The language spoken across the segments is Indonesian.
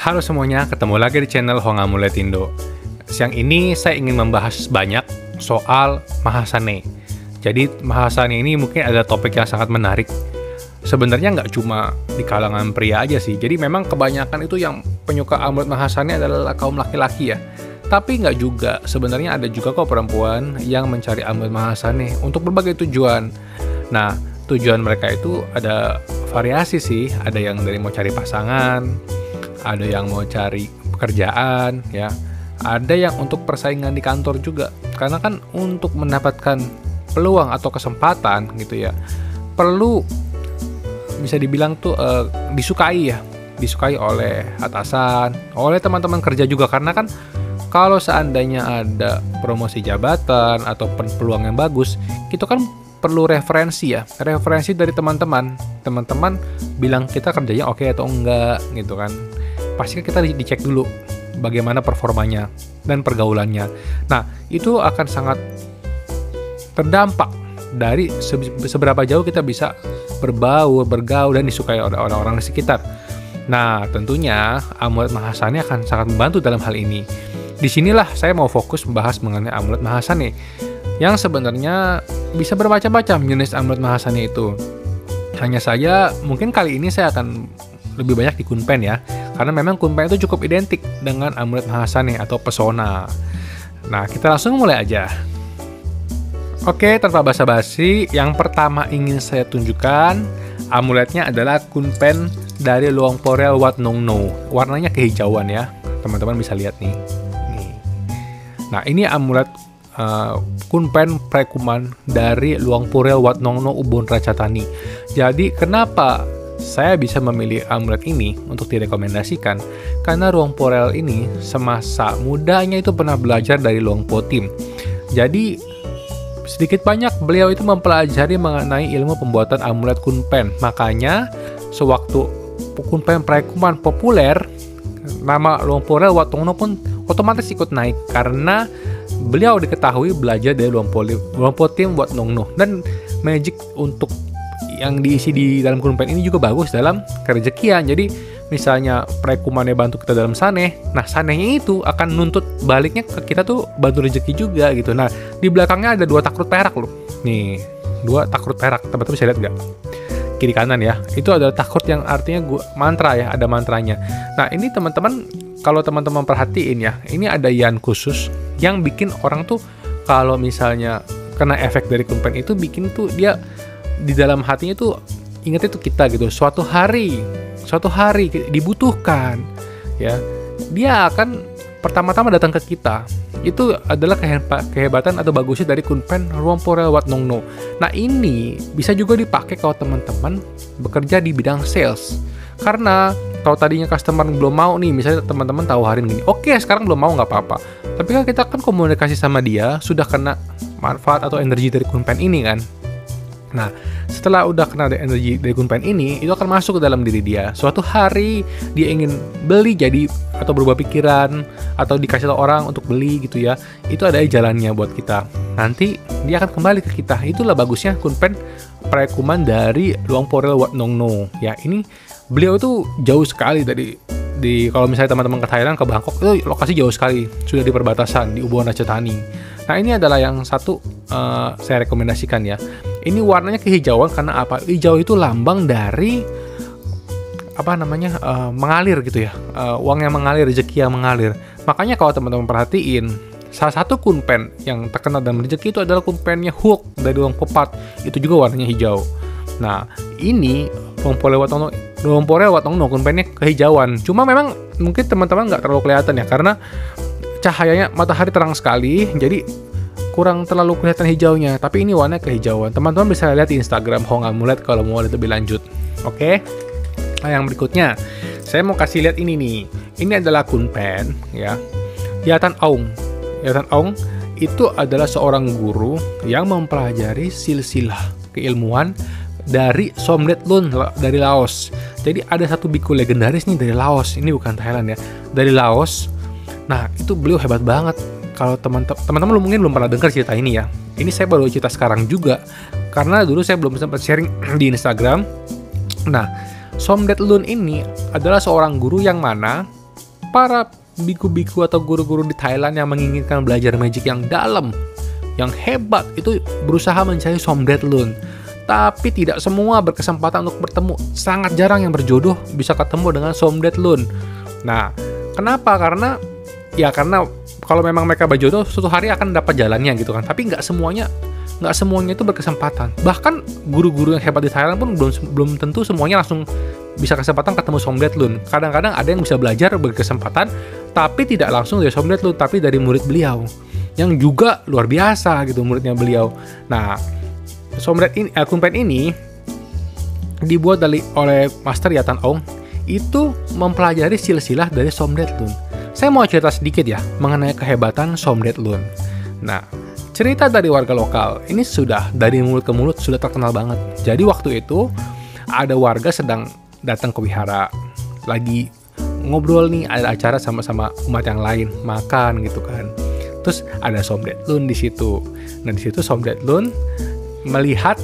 Halo semuanya, ketemu lagi di channel Hong Amulet Indo. Siang ini saya ingin membahas banyak soal Mahasane. Jadi Mahasane ini mungkin ada topik yang sangat menarik. Sebenarnya nggak cuma di kalangan pria aja sih. Jadi memang kebanyakan itu yang penyuka amulet Mahasane adalah kaum laki-laki ya. Tapi nggak juga, sebenarnya ada juga kok perempuan yang mencari amulet Mahasane untuk berbagai tujuan. Nah, tujuan mereka itu ada variasi sih. Ada yang dari mau cari pasangan, ada yang mau cari pekerjaan, ya. Ada yang untuk persaingan di kantor juga. Karena kan untuk mendapatkan peluang atau kesempatan gitu ya, perlu bisa dibilang tuh disukai ya. Disukai oleh atasan, oleh teman-teman kerja juga. Karena kan kalau seandainya ada promosi jabatan atau peluang yang bagus, itu kan perlu referensi ya. Referensi dari teman-teman. Teman-teman bilang kita kerjanya oke atau enggak gitu kan. Pasti kita dicek dulu bagaimana performanya dan pergaulannya. Nah, itu akan sangat terdampak dari seberapa jauh kita bisa berbaur, bergaul, dan disukai oleh orang-orang di sekitar. Nah, tentunya amulet Mahasane akan sangat membantu dalam hal ini. Disinilah saya mau fokus membahas mengenai amulet Mahasane, yang sebenarnya bisa bermacam-macam jenis amulet Mahasane itu. Hanya saja, mungkin kali ini saya akan lebih banyak di Kunpen ya, karena memang Kunpen itu cukup identik dengan amulet Mahasane atau pesona. Nah, kita langsung mulai aja. Oke, tanpa basa-basi, yang pertama ingin saya tunjukkan, amuletnya adalah Kunpen dari Luang Porel Wat Nong No. Warnanya kehijauan ya, teman-teman bisa lihat nih. Nah, ini amulet Kunpen Prekuman dari Luang Porel Wat Nong No Ubon Ratchathani. Jadi, kenapa saya bisa memilih amulet ini untuk direkomendasikan? Karena Luang Porel ini semasa mudanya itu pernah belajar dari Luang Po Tim. Jadi sedikit banyak beliau itu mempelajari mengenai ilmu pembuatan amulet Kunpen. Makanya sewaktu Kunpen Prekuman populer, nama Luang Porel Wat Nong No pun otomatis ikut naik karena beliau diketahui belajar dari Luang Po Tim Wat Nong No. Dan magic untuk yang diisi di dalam Kunpen ini juga bagus dalam kerejekian. Jadi misalnya Prekumannya bantu kita dalam saneh, nah sanehnya itu akan nuntut baliknya ke kita tuh bantu rezeki juga gitu. Nah, di belakangnya ada 2 takrut perak loh. Nih, 2 takrut perak, teman-teman bisa lihat nggak? Kiri kanan ya, itu adalah takrut yang artinya mantra ya, ada mantranya. Nah, ini teman-teman, kalau teman-teman perhatiin ya, ini ada yan khusus yang bikin orang tuh kalau misalnya kena efek dari Kunpen itu bikin tuh dia di dalam hatinya tuh ingat itu kita gitu. Suatu hari dibutuhkan ya, dia akan pertama-tama datang ke kita. Itu adalah kehebatan atau bagusnya dari Kunpen Luang Porel Wat Nong No. Nah, ini bisa juga dipakai kalau teman-teman bekerja di bidang sales. Karena kalau tadinya customer belum mau nih, misalnya teman-teman tawarin gini, oke, sekarang belum mau nggak apa-apa. Tapi kan kita kan komunikasi sama dia, sudah kena manfaat atau energi dari Kunpen ini kan. Nah, setelah udah kena energi dari Kunpen ini, itu akan masuk ke dalam diri dia. Suatu hari dia ingin beli jadi atau berubah pikiran atau dikasih tahu orang untuk beli gitu ya. Itu ada jalannya buat kita. Nanti dia akan kembali ke kita. Itulah bagusnya Kunpen Prekuman dari Luang Porel Wat Nong No. Ya, ini beliau itu jauh sekali kalau misalnya teman-teman ke Thailand, ke Bangkok, itu lokasi jauh sekali, sudah di perbatasan di Ubon Ratchathani. Nah, ini adalah yang satu saya rekomendasikan ya. Ini warnanya kehijauan karena apa? Hijau itu lambang dari mengalir gitu ya. Uang yang mengalir, rezeki yang mengalir. Makanya kalau teman-teman perhatiin, salah satu Kunpen yang terkenal dalam rezeki itu adalah Kunpennya Hook dari Luang Popat. Itu juga warnanya hijau. Nah, ini Luang Porel Wat Nong No Kunpennya kehijauan. Cuma memang mungkin teman-teman nggak terlalu kelihatan ya, karena cahayanya matahari terang sekali, jadi kurang terlalu kelihatan hijaunya. Tapi ini warna kehijauan. Teman-teman bisa lihat di Instagram Hong Amulet kalau mau lihat lebih lanjut. Oke. Nah, yang berikutnya saya mau kasih lihat ini nih. Ini adalah Kunpen ya. Yatan Aung. Yatan Aung itu adalah seorang guru yang mempelajari silsilah keilmuan dari Somdet Lun dari Laos. Jadi ada satu biku legendaris nih dari Laos. Ini bukan Thailand ya. Dari Laos. Nah, itu beliau hebat banget. Kalau teman-teman mungkin belum pernah dengar cerita ini ya. Ini saya baru cerita sekarang juga, karena dulu saya belum sempat sharing di Instagram. Nah, Somdet Lun ini adalah seorang guru yang mana para biku-biku atau guru-guru di Thailand yang menginginkan belajar magic yang dalam, yang hebat, itu berusaha mencari Somdet Lun. Tapi tidak semua berkesempatan untuk bertemu. Sangat jarang yang berjodoh bisa ketemu dengan Somdet Lun. Nah, kenapa? Karena kalau memang mereka berjodoh, suatu hari akan dapat jalannya gitu kan. Tapi nggak semuanya itu berkesempatan. Bahkan guru-guru yang hebat di Thailand pun belum tentu semuanya langsung bisa kesempatan ketemu Somdet Lun. Kadang-kadang ada yang bisa belajar berkesempatan, tapi tidak langsung dari Somdet Lun, tapi dari murid beliau, yang juga luar biasa gitu muridnya beliau. Nah, Kunpen ini dibuat oleh Master Yatan Ong, itu mempelajari silsilah dari Somdet Lun. Saya mau cerita sedikit ya mengenai kehebatan Somdet Lun. Nah, cerita dari warga lokal ini sudah dari mulut ke mulut sudah terkenal banget. Jadi waktu itu ada warga sedang datang ke wihara, lagi ngobrol nih, ada acara sama-sama umat yang lain, makan gitu kan. Terus ada Somdet Lun di situ. Nah, di situ Somdet Lun melihat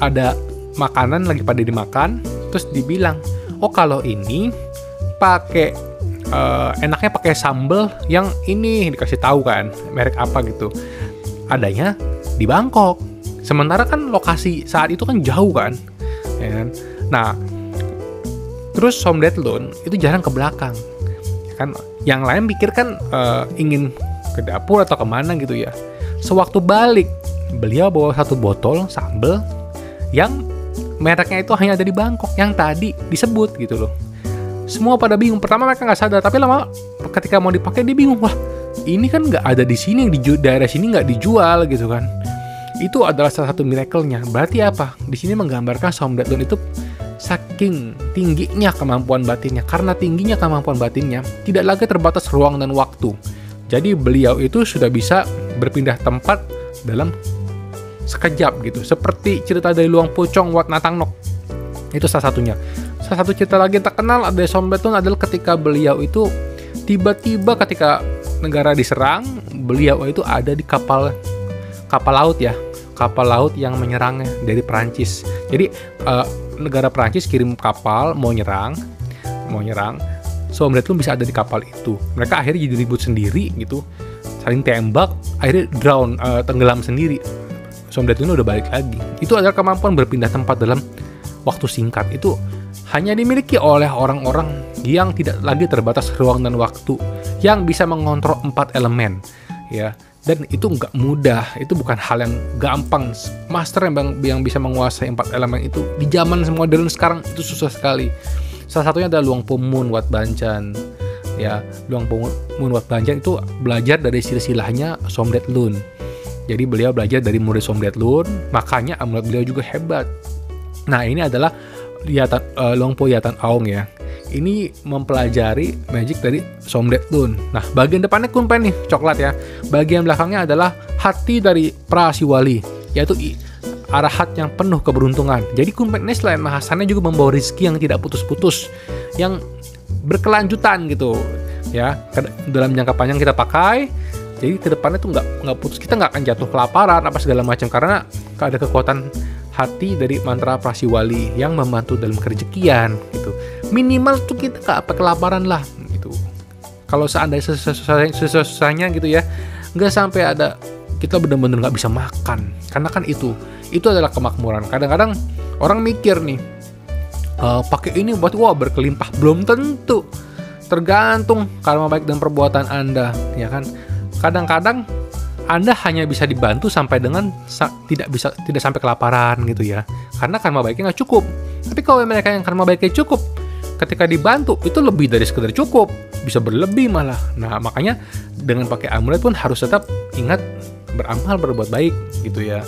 ada makanan lagi pada dimakan, terus dibilang, "Oh, kalau ini pakai enaknya pakai sambal yang ini," dikasih tahu kan, merek apa gitu. Adanya di Bangkok. Sementara kan lokasi saat itu kan jauh kan. Ya kan? Nah, terus Somdet Lun itu jarang ke belakang, kan yang lain pikir kan ingin ke dapur atau kemana gitu ya. Sewaktu balik, beliau bawa satu botol sambal yang mereknya itu hanya ada di Bangkok, yang tadi disebut gitu loh. Semua pada bingung. Pertama mereka nggak sadar, tapi lama ketika mau dipakai dia bingung, wah ini kan nggak ada di sini, di daerah sini nggak dijual gitu kan. Itu adalah salah satu miracle-nya. Berarti apa? Di sini menggambarkan Somdet Lun itu saking tingginya kemampuan batinnya. Karena tingginya kemampuan batinnya, tidak lagi terbatas ruang dan waktu. Jadi beliau itu sudah bisa berpindah tempat dalam sekejap gitu. Seperti cerita dari Luang Puchong Wat Natang Nok. Itu salah satunya. Salah satu cerita lagi yang terkenal ada Somdet Lun adalah ketika beliau itu tiba-tiba ketika negara diserang, beliau itu ada di kapal laut ya. Kapal laut yang menyerangnya dari Perancis. Jadi negara Perancis kirim kapal mau nyerang, Somdet Lun bisa ada di kapal itu. Mereka akhirnya jadi ribut sendiri gitu, saling tembak, akhirnya tenggelam sendiri. Somdet Lun udah balik lagi. Itu adalah kemampuan berpindah tempat dalam waktu singkat. Itu hanya dimiliki oleh orang-orang yang tidak lagi terbatas ruang dan waktu, yang bisa mengontrol 4 elemen ya. Dan itu nggak mudah, itu bukan hal yang gampang. Master yang bisa menguasai 4 elemen itu di zaman modern sekarang itu susah sekali. Salah satunya adalah Luang Pu Mun Wat Banchan. Ya, Luang Pu Mun Wat Banchan itu belajar dari silsilahnya Somdet Lun. Jadi beliau belajar dari murid Somdet Lun, makanya amulet beliau juga hebat. Nah, ini adalah Luang Pu Yatan Aong ya. Ini mempelajari magic dari Somdet Lun. Nah, bagian depannya Kunpen nih, coklat ya. Bagian belakangnya adalah hati dari Prasiwali, yaitu arahat yang penuh keberuntungan. Jadi Kunpen ini selain mahasannya juga membawa rezeki yang tidak putus-putus, yang berkelanjutan gitu ya. Dalam jangka panjang kita pakai, jadi kedepannya tuh nggak putus. Kita nggak akan jatuh kelaparan apa segala macam, karena ada kekuatan hati dari mantra Prasiwali yang membantu dalam kerejekian gitu. Minimal tuh kita nggak kelaparan lah gitu. Kalau seandainya susah-susahnya gitu ya, nggak sampai ada kita benar-benar nggak bisa makan, karena kan itu adalah kemakmuran. Kadang-kadang orang mikir nih, pakai ini buat berkelimpah. Belum tentu, tergantung karma baik dan perbuatan Anda ya kan. Kadang-kadang Anda hanya bisa dibantu sampai dengan tidak sampai kelaparan gitu ya, karena karma baiknya nggak cukup. Tapi kalau mereka yang karma baiknya cukup, ketika dibantu itu lebih dari sekedar cukup, bisa berlebih malah. Nah, makanya dengan pakai amulet pun harus tetap ingat beramal, berbuat baik gitu ya.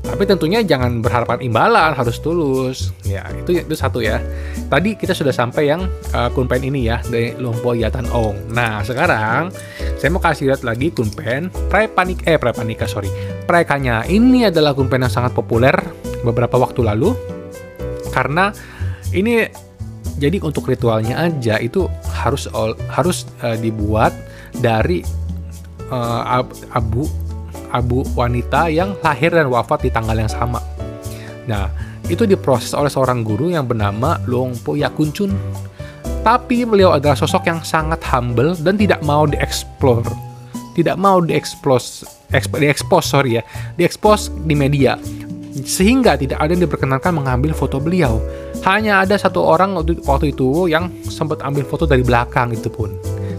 Tapi tentunya jangan berharapan imbalan, harus tulus. Ya, itu satu ya. Tadi kita sudah sampai yang Kunpen ini ya, dari Luang Pu Yatan Ong. Nah, sekarang saya mau kasih lihat lagi Kunpen Praekanya. Ini adalah Kunpen yang sangat populer beberapa waktu lalu. Karena ini jadi untuk ritualnya aja itu harus dibuat dari abu wanita yang lahir dan wafat di tanggal yang sama. Nah, itu diproses oleh seorang guru yang bernama Luang Pu Yakuncun. Tapi beliau adalah sosok yang sangat humble dan tidak mau diekspos di media, sehingga tidak ada yang diperkenankan mengambil foto beliau. Hanya ada satu orang waktu itu yang sempat ambil foto dari belakang, itu pun.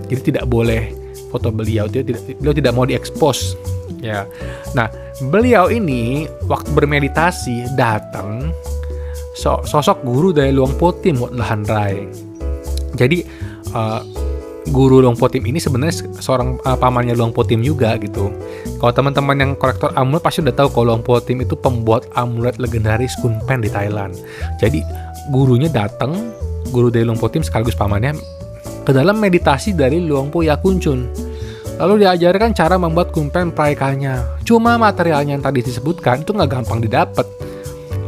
Jadi tidak boleh foto beliau, beliau tidak mau diekspos. Ya, nah beliau ini waktu bermeditasi datang sosok guru dari Luang Po Tim, Wat Lahan Rai. Jadi guru Luang Po Tim ini sebenarnya seorang pamannya Luang Po Tim juga gitu. Kalau teman-teman yang kolektor amulet pasti udah tahu kalau Luang Po Tim itu pembuat amulet legendaris Kun Pen di Thailand. Jadi gurunya datang, guru dari Luang Po Tim sekaligus pamannya, ke dalam meditasi dari Luang Po Ya Kun Chun. Lalu diajarkan cara membuat Kun Pen praekanya. Cuma materialnya yang tadi disebutkan itu nggak gampang didapat.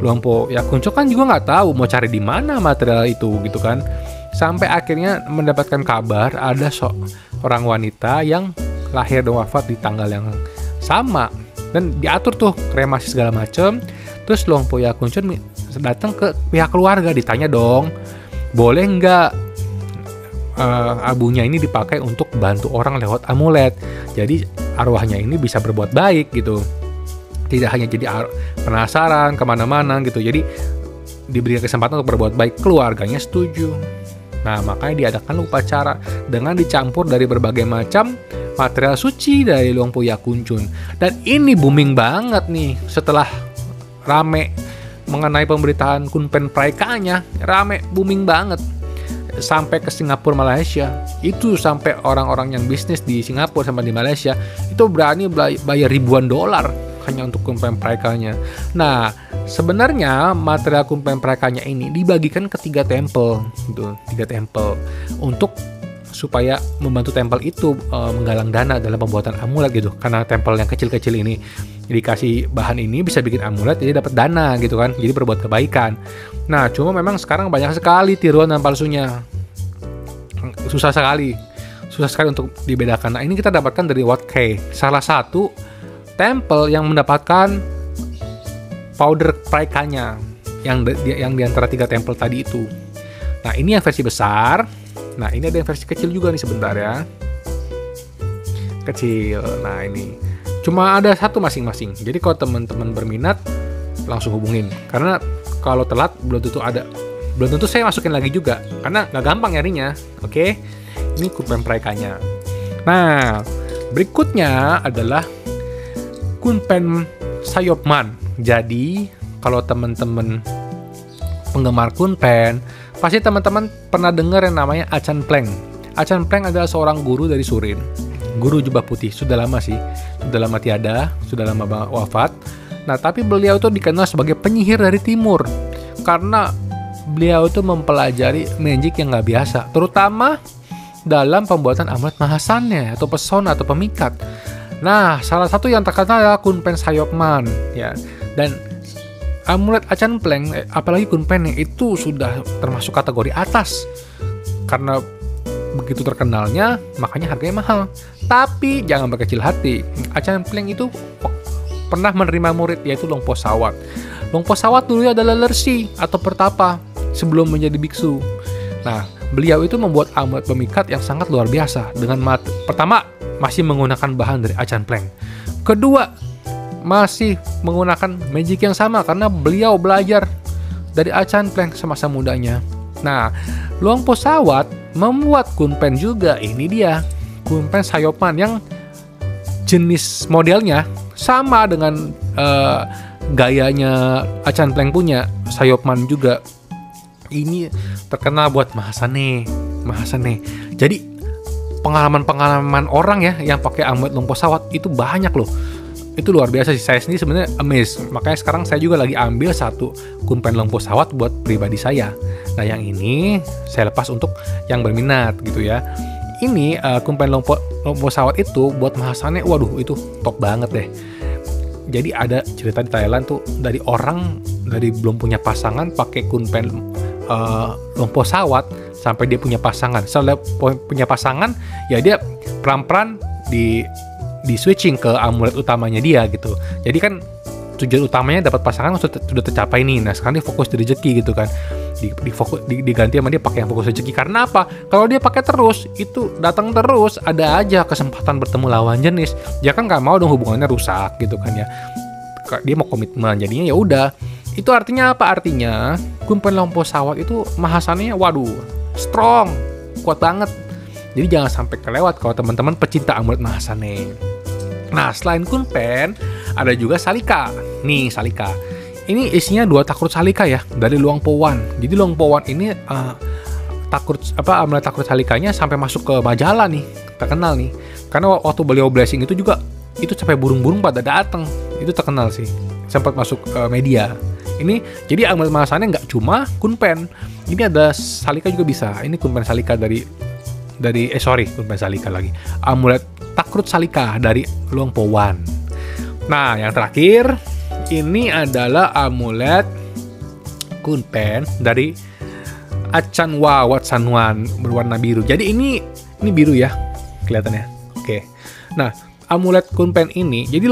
Luang Po Ya Kun Chun kan juga nggak tahu mau cari di mana material itu gitu kan. Sampai akhirnya mendapatkan kabar ada seorang wanita yang lahir dan wafat di tanggal yang sama, dan diatur tuh kremasi segala macem. Terus Luang Po Ya Kun Chun datang ke pihak keluarga, ditanya dong, boleh nggak abunya ini dipakai untuk bantu orang lewat amulet. Jadi arwahnya ini bisa berbuat baik gitu, tidak hanya jadi penasaran kemana-mana gitu. Jadi diberi kesempatan untuk berbuat baik. Keluarganya setuju. Nah, makanya diadakan upacara dengan dicampur dari berbagai macam material suci dari Luang Po Ya Kun Chun. Dan ini booming banget nih setelah rame mengenai pemberitaan Kun Pen praekanya, rame booming banget. Sampai ke Singapura, Malaysia. Itu sampai orang-orang yang bisnis di Singapura sama di Malaysia itu berani bayar ribuan dolar hanya untuk Kun Pen praekanya. Nah, sebenarnya material Kun Pen praekanya ini dibagikan ke 3 tempel, gitu, 3 tempel untuk supaya membantu tempel itu menggalang dana dalam pembuatan amulet gitu. Karena tempel yang kecil-kecil ini dikasih bahan ini bisa bikin amulet, jadi dapat dana gitu kan. Jadi berbuat kebaikan. Nah, cuma memang sekarang banyak sekali tiruan dan palsunya. Susah sekali untuk dibedakan. Nah, ini kita dapatkan dari Wat Kei, salah satu tempel yang mendapatkan powder praekanya yang di antara 3 tempel tadi itu. Nah, ini yang versi besar. Nah, ini ada yang versi kecil juga nih, sebentar ya. Kecil. Nah, ini cuma ada 1 masing-masing. Jadi kalau teman-teman berminat langsung hubungin. Karena kalau telat belum tentu saya masukin lagi juga. Karena nggak gampang nyarinya. Oke. Ini Kun Pen praekanya. Nah, berikutnya adalah Kun Pen Sayopman. Jadi, kalau teman-teman penggemar Kun Pen, pasti teman-teman pernah dengar yang namanya Achan Pleng. Achan Pleng adalah seorang guru dari Surin. Guru jubah putih, sudah lama sih. Sudah lama tiada, sudah lama wafat. Nah, tapi beliau itu dikenal sebagai penyihir dari timur. Karena beliau itu mempelajari magic yang nggak biasa. Terutama dalam pembuatan amulet Mahasane atau pesona atau pemikat. Nah, salah satu yang terkenal adalah Kun Pen Sayopman, ya. Dan amulet Achan Pleng, apalagi Kun Pen itu sudah termasuk kategori atas. Karena begitu terkenalnya, makanya harganya mahal. Tapi jangan berkecil hati. Achan Pleng itu pernah menerima murid, yaitu Luang Po Sawat. Luang Po Sawat dulu adalah lersi atau pertapa sebelum menjadi biksu. Nah, beliau itu membuat amulet pemikat yang sangat luar biasa. Pertama, masih menggunakan bahan dari Achan Pleng. Kedua, masih menggunakan magic yang sama karena beliau belajar dari Achan Pleng semasa mudanya. Nah, Luang Po Sawat membuat Kun Pen juga. Ini dia, Kun Pen Sayopman yang jenis modelnya sama dengan gayanya Achan Pleng punya. Sayopman juga. Ini terkenal buat Mahasane. Jadi pengalaman orang ya yang pakai amulet Luang Po Sawat itu banyak loh. Itu luar biasa sih. Saya sendiri sebenarnya amazed. Makanya sekarang saya juga lagi ambil 1 Kun Pen Luang Po Sawat buat pribadi saya. Nah, yang ini saya lepas untuk yang berminat gitu ya. Ini Kun Pen Luang Po Sawat itu buat Mahasane, waduh itu top banget deh. Jadi ada cerita di Thailand tuh dari belum punya pasangan pakai Kun Pen Luang Po Sawat sampai dia punya pasangan. Setelah punya pasangan, ya dia pelan-pelan di switching ke amulet utamanya dia gitu. Jadi kan tujuan utamanya dapat pasangan sudah tercapai nih. Nah sekarang dia fokus di rezeki gitu kan, diganti sama dia pakai yang fokus rezeki. Karena apa? Kalau dia pakai terus, itu datang terus, ada aja kesempatan bertemu lawan jenis. Dia kan nggak mau dong hubungannya rusak gitu kan ya. Dia mau komitmen, jadinya ya udah. Itu artinya apa? Artinya Kunpen Lompo Sawat itu mahasannya waduh strong, kuat banget. Jadi jangan sampai kelewat kalau teman-teman pecinta amulet mahasane. Nah selain Kunpen ada juga Salika. Nih Salika, ini isinya 2 takrut Salika ya dari Luang Powan. Jadi Luang Powan ini amulet takrut Salikanya sampai masuk ke majalah nih, terkenal nih. Karena waktu beliau blessing itu juga itu sampai burung-burung pada datang. Itu terkenal sih, sempat masuk media. Ini jadi amulet mahasane nggak cuma Kunpen, ini ada Salika juga bisa. Ini Kunpen Salika Kunpen Salika lagi. Amulet takrut Salika dari Luang Powan. Nah, yang terakhir ini adalah amulet Kunpen dari Acanwa Watsanwan berwarna biru. Jadi ini biru ya kelihatannya. Oke. Nah, amulet Kunpen ini, jadi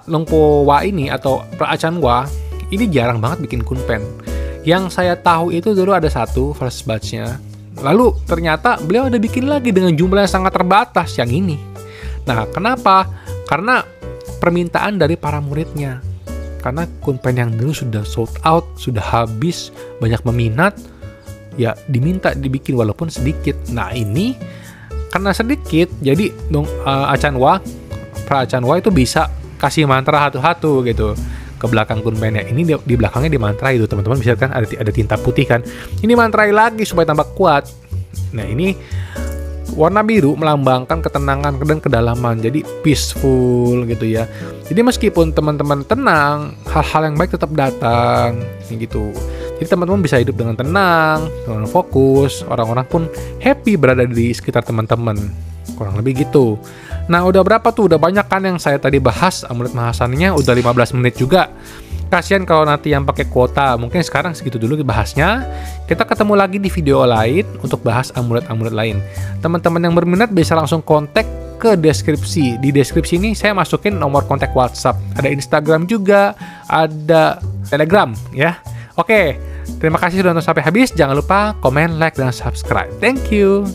Longpowa ini atau Acanwa ini jarang banget bikin Kunpen. Yang saya tahu itu dulu ada satu first batch-nya. Lalu ternyata beliau ada bikin lagi dengan jumlah yang sangat terbatas yang ini. Nah, kenapa? Karena permintaan dari para muridnya. Karena Kunpen yang dulu sudah sold out, sudah habis, banyak peminat, ya diminta dibikin walaupun sedikit. Nah, ini karena sedikit, jadi Pra Acanwa itu bisa kasih mantra hatu-hatu gitu ke belakang Kunpennya. Ini di belakangnya dimantrai itu teman-teman, bisa kan ada tinta putih kan. Ini mantrai lagi supaya tambah kuat. Nah ini warna biru melambangkan ketenangan dan kedalaman, jadi peaceful gitu ya. Jadi meskipun teman-teman tenang, hal-hal yang baik tetap datang gitu. Jadi teman-teman bisa hidup dengan tenang, dengan fokus, orang-orang pun happy berada di sekitar teman-teman. Kurang lebih gitu. Nah udah berapa tuh? Udah banyak kan yang saya tadi bahas amulet mahasannya, udah 15 menit juga. Kasian kalau nanti yang pakai kuota. Mungkin sekarang segitu dulu bahasnya. Kita ketemu lagi di video lain untuk bahas amulet-amulet lain. Teman-teman yang berminat bisa langsung kontak ke deskripsi. Di deskripsi ini saya masukin nomor kontak WhatsApp. Ada Instagram juga, ada Telegram ya. Oke, terima kasih sudah nonton sampai habis. Jangan lupa komen, like, dan subscribe. Thank you.